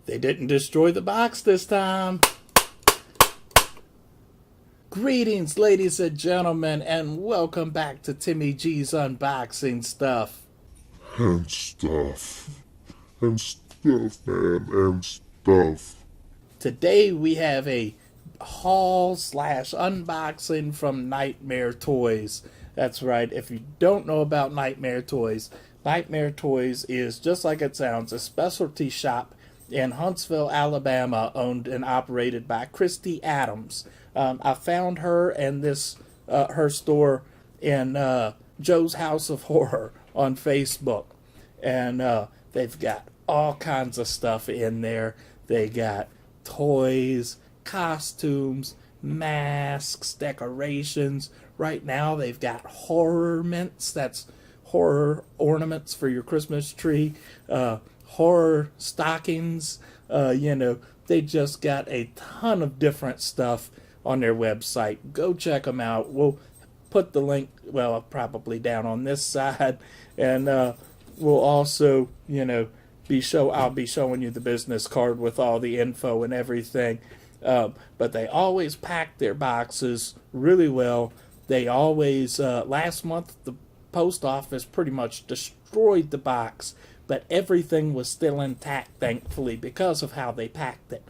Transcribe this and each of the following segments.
They didn't destroy the box this time. Greetings, ladies and gentlemen, and welcome back to Timmy G's Unboxing Stuff. And stuff, man, and stuff. Today we have a haul/unboxing from Nightmare Toys. That's right, if you don't know about Nightmare Toys is, just like it sounds, a specialty shop in Huntsville, Alabama, owned and operated by Christy Adams. I found her and her store in Joe's House of Horror on Facebook, and they've got all kinds of stuff in there. They got toys, costumes, masks, decorations. Right now they've got horror mints, that's horror ornaments for your Christmas tree, horror stockings. They just got a ton of different stuff on their website. Go check them out. We'll put the link, well, probably down on this side, and we'll also, I'll be showing you the business card with all the info and everything. But they always pack their boxes really well. They always, last month, the post office pretty much destroyed the box, but everything was still intact, thankfully, because of how they packed it.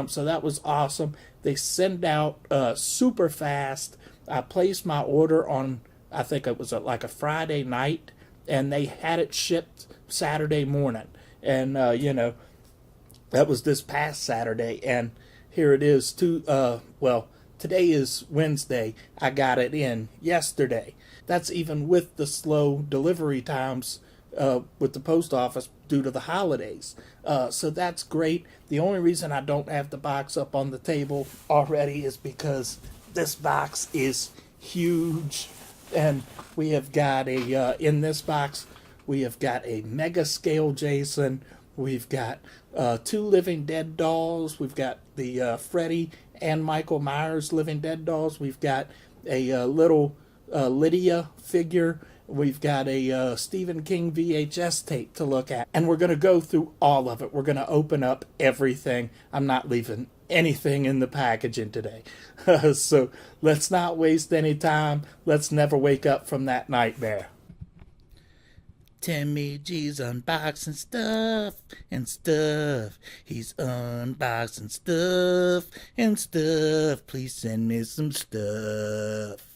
So that was awesome. They send out super fast. I placed my order on, I think it was like a Friday night, and they had it shipped Saturday morning. And, that was this past Saturday, and here it is. Today is Wednesday. I got it in yesterday. That's even with the slow delivery times with the post office due to the holidays. So that's great. The only reason I don't have the box up on the table already is because this box is huge. And we have got in this box, we have got a mega scale Jason. We've got 2 Living Dead dolls. We've got the Freddy and Michael Myers Living Dead dolls. We've got a little Lydia figure. We've got a Stephen King VHS tape to look at. And we're going to go through all of it. We're going to open up everything. I'm not leaving anything in the packaging today. So let's not waste any time. Let's never wake up from that nightmare. Timmy G's unboxing stuff and stuff. He's unboxing stuff and stuff. Please send me some stuff.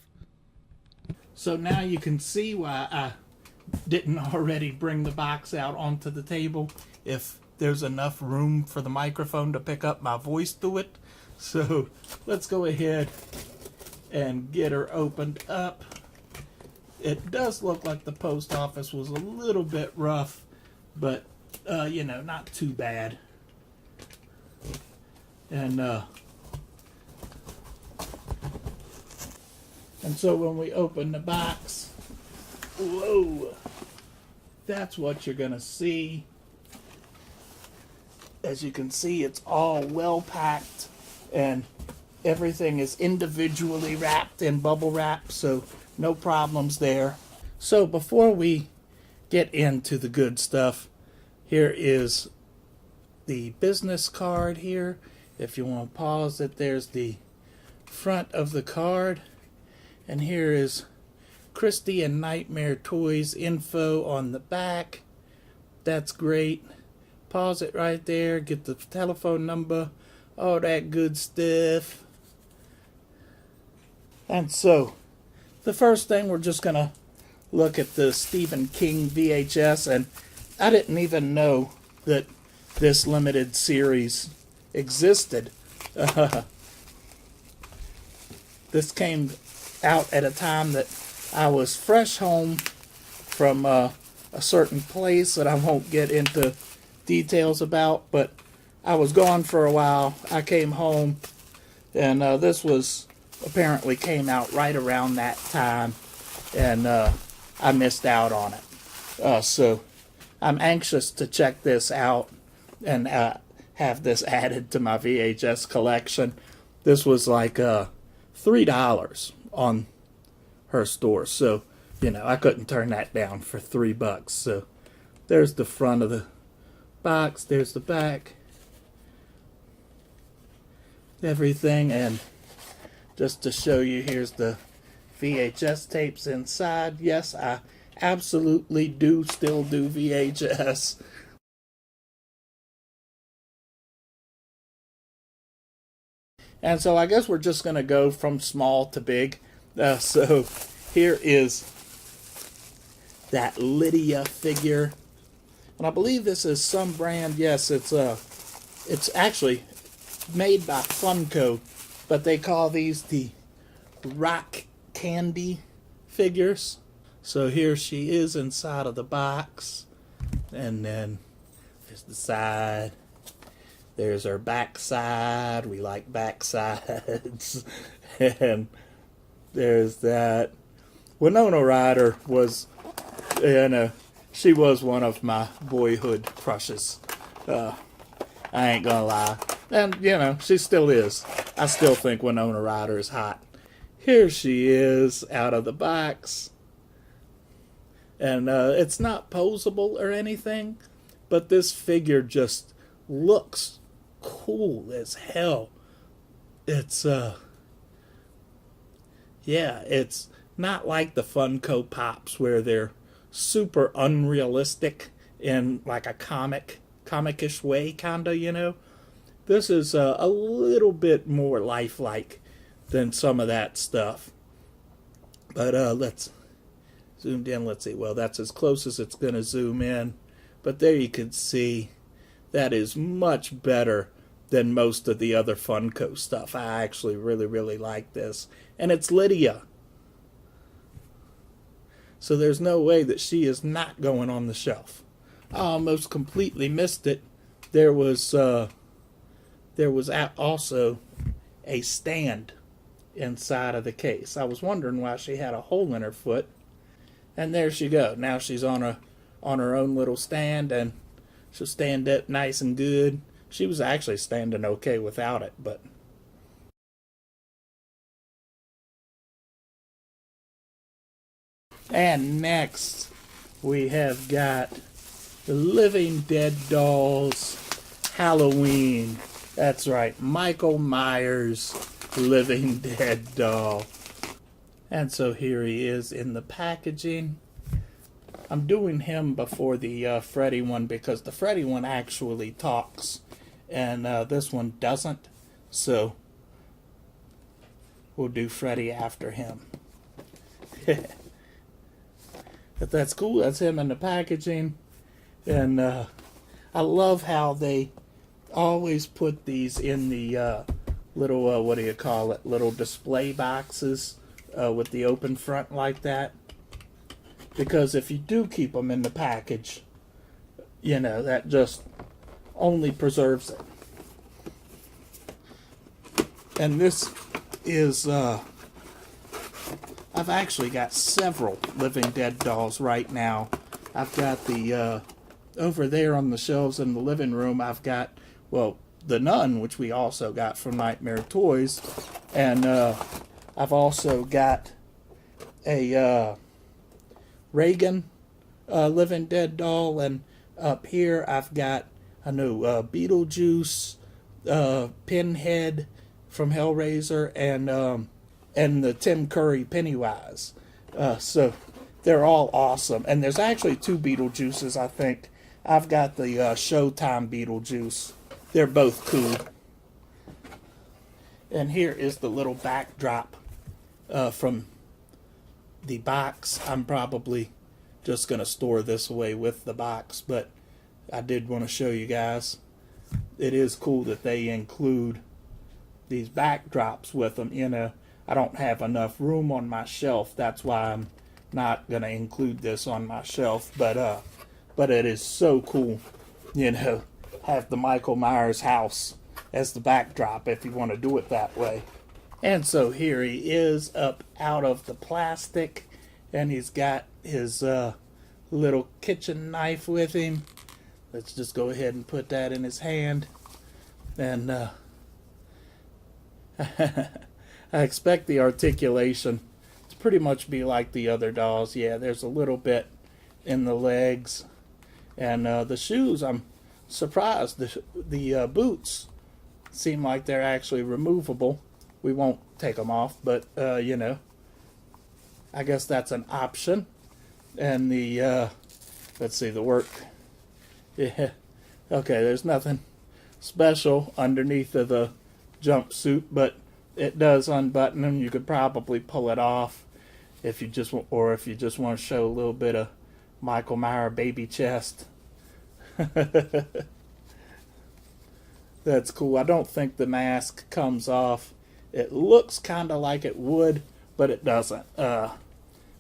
So now you can see why I didn't already bring the box out onto the table, if there's enough room for the microphone to pick up my voice through it. So let's go ahead and get her opened up. It does look like the post office was a little bit rough, but, not too bad. And so when we open the box, whoa, that's what you're going to see. As you can see, it's all well packed, and everything is individually wrapped in bubble wrap, so no problems there. So before we get into the good stuff, here is the business card here. If you want to pause it, there's the front of the card. And here is Christy and Nightmare Toys info on the back. That's great. Pause it right there. Get the telephone number. All that good stuff. And so, the first thing, we're just going to look at the Stephen King VHS. And I didn't even know that this limited series existed. This came out at a time that I was fresh home from a certain place that I won't get into details about, but I was gone for a while. I came home, and this was apparently came out right around that time, and I missed out on it. So I'm anxious to check this out and have this added to my VHS collection. This was like $3 on her store, so I couldn't turn that down for $3. So there's the front of the box, there's the back. everything. And just to show you, here's the VHS tapes inside. Yes, I absolutely do still do VHS. And so I guess we're just going to go from small to big. So here is that Lydia figure. And I believe this is some brand. Yes, it's actually made by Funko, but they call these the rock candy figures. So here she is inside of the box, and then there's the side. There's her backside. We like backsides. And there's that. Winona Ryder was, she was one of my boyhood crushes. I ain't gonna lie. And, she still is. I still think Winona Ryder is hot. Here she is out of the box. And it's not posable or anything, but this figure just looks cool as hell. It's, it's not like the Funko Pops where they're super unrealistic in like a comicish way, kinda, This is a little bit more lifelike than some of that stuff. But let's zoomed in. Let's see. Well, that's as close as it's going to zoom in. But there you can see that is much better than most of the other Funko stuff. I actually really, really like this. And it's Lydia. So there's no way that she is not going on the shelf. I almost completely missed it. There was also a stand inside of the case. I was wondering why she had a hole in her foot. And there she go. Now she's on her own little stand, and she'll stand up nice and good. She was actually standing okay without it, but and next we have got the Living Dead Dolls Halloween. That's right, Michael Myers Living Dead doll. And so here he is in the packaging. I'm doing him before the Freddy one because the Freddy one actually talks and this one doesn't. So we'll do Freddy after him. But that's cool. That's him in the packaging. And I love how they always put these in the little, what do you call it, little display boxes with the open front like that. Because if you do keep them in the package, that just only preserves it. And this is, I've actually got several Living Dead dolls right now. I've got the, over there on the shelves in the living room, I've got, well, the Nun, which we also got from Nightmare Toys. And I've also got a Reagan Living Dead doll. And up here I've got, Beetlejuice, Pinhead from Hellraiser, and the Tim Curry Pennywise. So they're all awesome. And there's actually two Beetlejuices, I think. I've got the Showtime Beetlejuice. They're both cool. And here is the little backdrop from the box. I'm probably just going to store this away with the box, but I did want to show you guys. It is cool that they include these backdrops with them. I don't have enough room on my shelf. That's why I'm not going to include this on my shelf. But it is so cool, have the Michael Myers house as the backdrop if you want to do it that way. And so here he is up out of the plastic, and he's got his little kitchen knife with him. Let's just go ahead and put that in his hand. And I expect the articulation to pretty much be like the other dolls. Yeah, there's a little bit in the legs. And the shoes, I'm surprised. The boots seem like they're actually removable. We won't take them off, but you know, I guess that's an option. And the let's see, the work. Yeah. Okay, there's nothing special underneath of the jumpsuit, but it does unbutton them. You could probably pull it off if you just or if you just want to show a little bit of Michael Myers baby chest. That's cool. I don't think the mask comes off. It looks kind of like it would, but it doesn't. But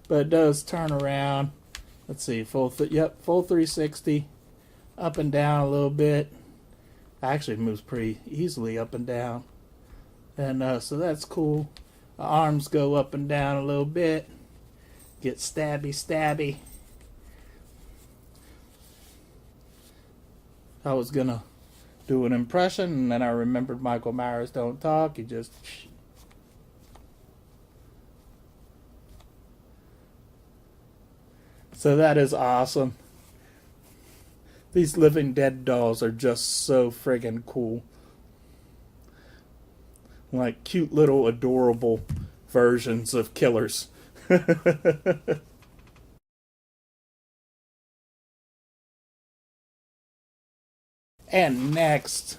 it does turn around. Let's see, full 360, up and down a little bit. Actually moves pretty easily up and down. And so that's cool. The arms go up and down a little bit. Get stabby. I was gonna do an impression, and then I remembered Michael Myers don't talk. He just... So that is awesome. These Living Dead dolls are just so friggin' cool. Like cute little adorable versions of killers. And next,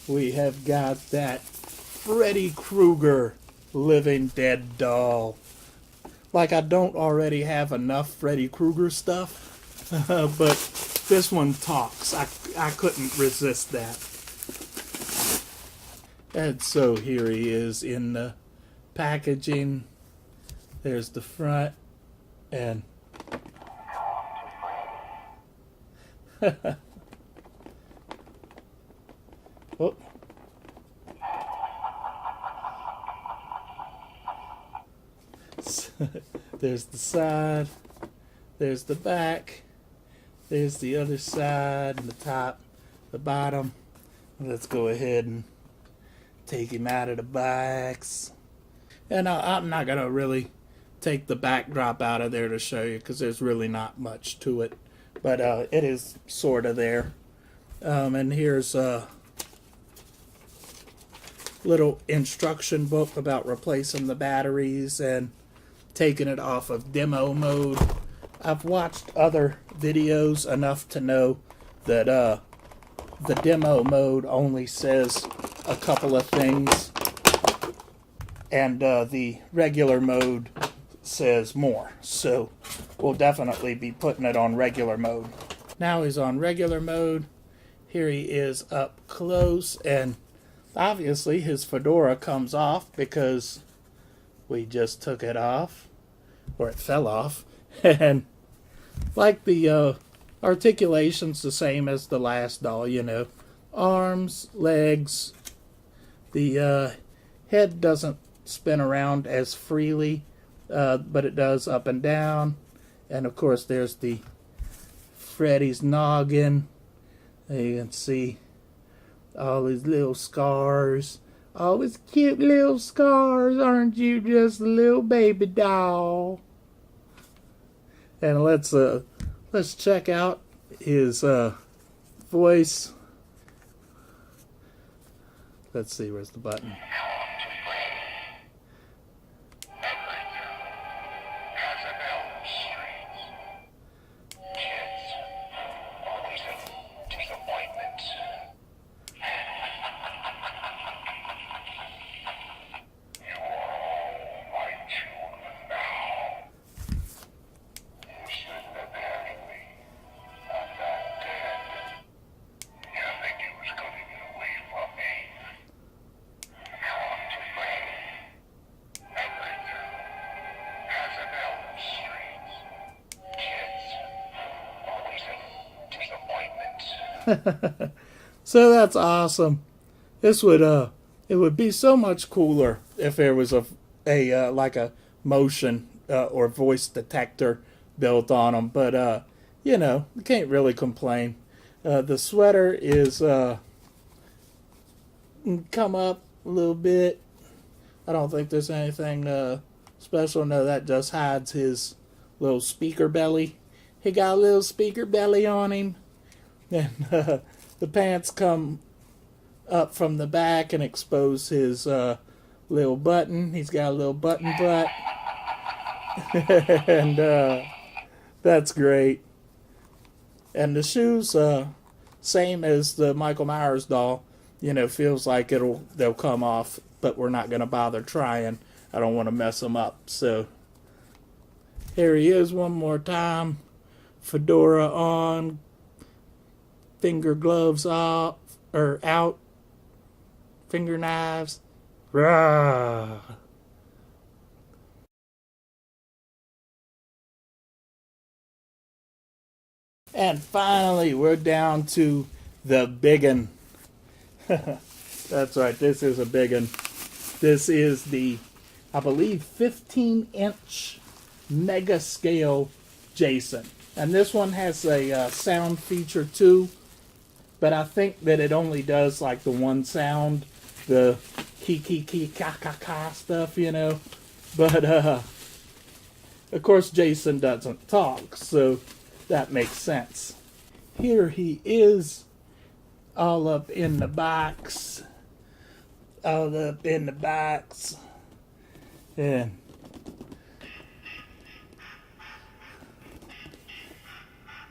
we have got that Freddy Krueger Living Dead doll. Like I don't already have enough Freddy Krueger stuff, but this one talks. I couldn't resist that. And so here he is in the packaging. There's the front, and oh. There's the side, there's the back, there's the other side, and the top, the bottom. Let's go ahead and take him out of the box. And I'm not going to really take the backdrop out of there to show you because there's really not much to it. But it is sort of there. And here's a little instruction book about replacing the batteries and taking it off of demo mode. I've watched other videos enough to know that the demo mode only says a couple of things, and the regular mode says more. So we'll definitely be putting it on regular mode. Now he's on regular mode. Here he is up close, and obviously his fedora comes off because we just took it off, or it fell off. And like the articulation's the same as the last doll, you know. Arms, legs. The head doesn't spin around as freely, but it does up and down. And of course there's the Freddy's noggin. You can see all his little scars. All his cute little scars. Aren't you just a little baby doll? And let's check out his voice. Let's see, where's the button? So that's awesome. This would it would be so much cooler if there was a like a motion or voice detector built on them. But you know, you can't really complain. The sweater is come up a little bit. I don't think there's anything special. No, that just hides his little speaker belly. He got a little speaker belly on him. And the pants come up from the back and expose his little button. He's got a little button butt. And that's great. And the shoes, same as the Michael Myers doll, feels like they'll come off, but we're not going to bother trying. I don't want to mess them up. So here he is one more time. Fedora on, finger gloves off, or out, finger knives. Rah. And finally, we're down to the biggin. That's right, this is a biggin. This is the, I believe, 15-inch mega scale Jason. And this one has a sound feature too, but I think that it only does like the one sound, the ka stuff, But of course Jason doesn't talk, so that makes sense. Here he is, all up in the box. All up in the box. And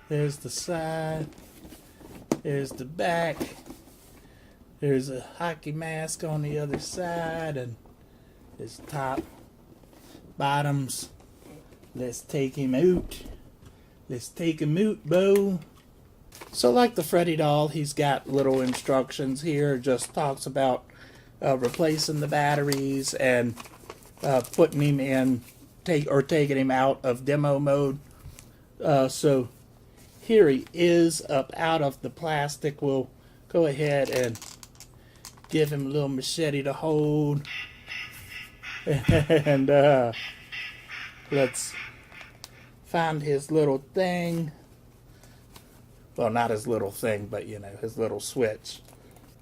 there's the side. There's the back. There's a hockey mask on the other side, and his top, bottoms. Let's take him out. Let's take him out, Bo. So like the Freddy doll, he's got little instructions here. Just talks about replacing the batteries and putting him in, taking him out of demo mode. So here he is up out of the plastic. We'll go ahead and give him a little machete to hold. And let's find his little thing. Well, not his little thing, but his little switch.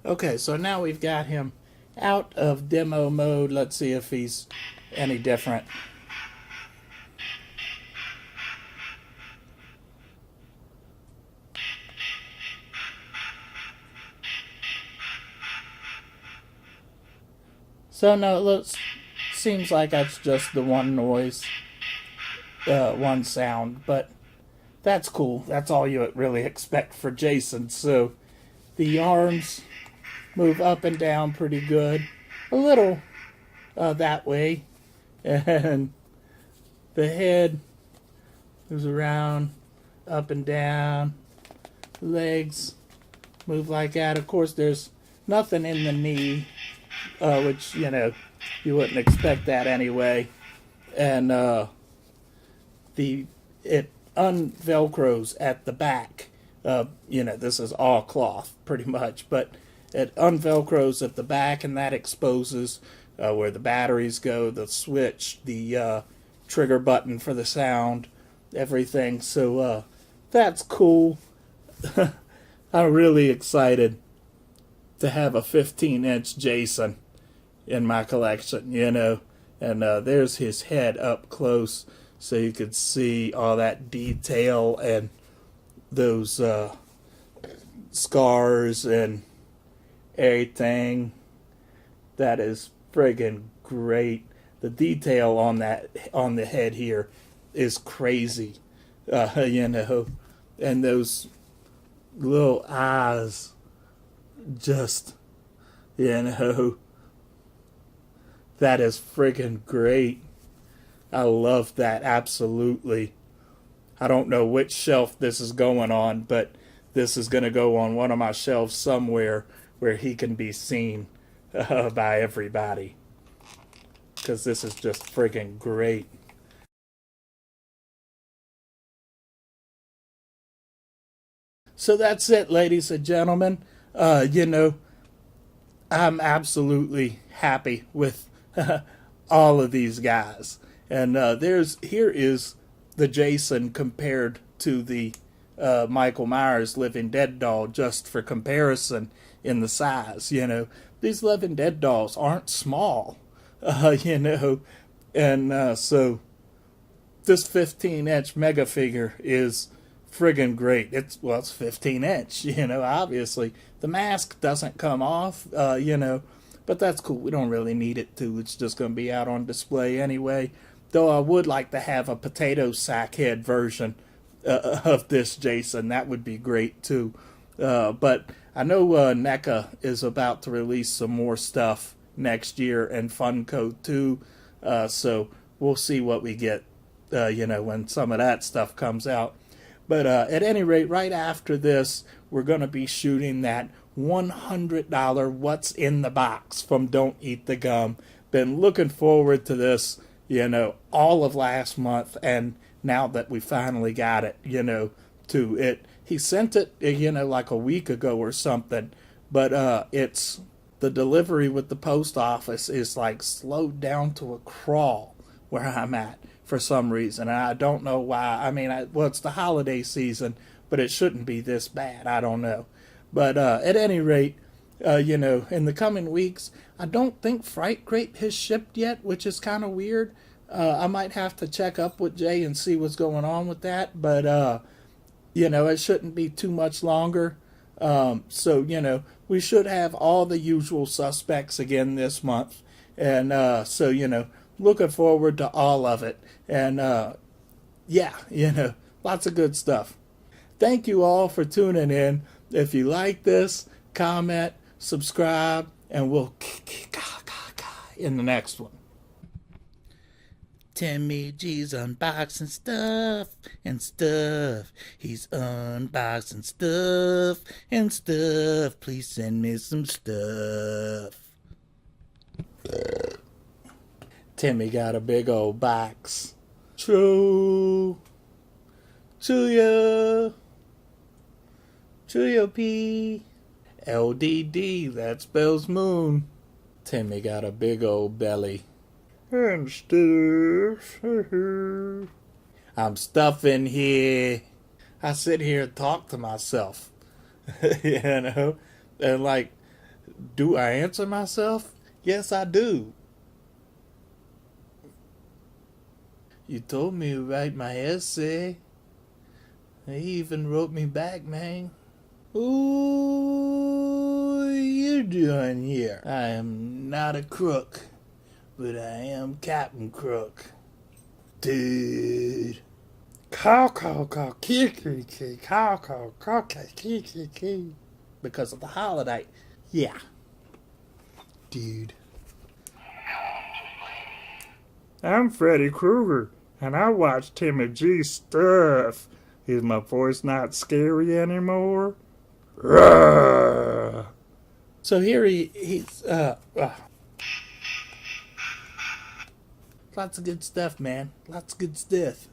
Okay, so now we've got him out of demo mode. Let's see if he's any different. So no, it seems like that's just the one noise, one sound, but that's cool. That's all you really expect for Jason. So the arms move up and down pretty good, a little that way, and the head moves around, up and down. Legs move like that. Of course, there's nothing in the knee, which you wouldn't expect that anyway. And it unvelcros at the back. This is all cloth pretty much, but it unvelcros at the back, and that exposes where the batteries go, the switch, the trigger button for the sound, everything. So that's cool. I'm really excited to have a 15-inch Jason in my collection, and there's his head up close, so you could see all that detail and those scars and everything. That is friggin' great. The detail on the head here is crazy, and those little eyes, just, that is friggin' great. I love that, absolutely. I don't know which shelf this is going on, but this is going to go on one of my shelves somewhere where he can be seen by everybody, because this is just friggin' great. So that's it, ladies and gentlemen. I'm absolutely happy with all of these guys. And here is the Jason compared to the Michael Myers Living Dead doll, just for comparison in the size. These Living Dead dolls aren't small, and so this 15-inch mega figure is friggin' great. It's 15 inch, obviously. The mask doesn't come off, but that's cool. We don't really need it to. It's just going to be out on display anyway. Though I would like to have a potato sack head version of this Jason. That would be great too. But I know NECA is about to release some more stuff next year, and Funko too. So we'll see what we get, when some of that stuff comes out. But at any rate, right after this, we're going to be shooting that $100 What's in the Box from Don't Eat the Gum. Been looking forward to this, all of last month, and now that we finally got it, to it. He sent it, like a week ago or something, but it's the delivery with the post office is like slowed down to a crawl where I'm at for some reason. And I don't know why. I mean, it's the holiday season, but it shouldn't be this bad. I don't know. But at any rate, in the coming weeks, I don't think Fright Crate has shipped yet, which is kind of weird. I might have to check up with Jay and see what's going on with that. But, it shouldn't be too much longer. So, we should have all the usual suspects again this month. And so, looking forward to all of it. And, lots of good stuff. Thank you all for tuning in. If you like this, comment, subscribe, and we'll in the next one. Timmy G's unboxing stuff and stuff. He's unboxing stuff and stuff. Please send me some stuff. Timmy got a big old box. Chew ya P. LDD, that spells moon. Timmy got a big old belly. And stuff. I'm stuffing here. I sit here and talk to myself. And do I answer myself? Yes, I do. You told me to write my essay. He even wrote me back, man. Ooh, you doing here? I am not a crook, but I am Captain Crook. Dude. Because of the holiday. Yeah. Dude. I'm Freddy Krueger, and I watch Timmy G's stuff. Is my voice not scary anymore? So here he's lots of good stuff, man. Lots of good stuff.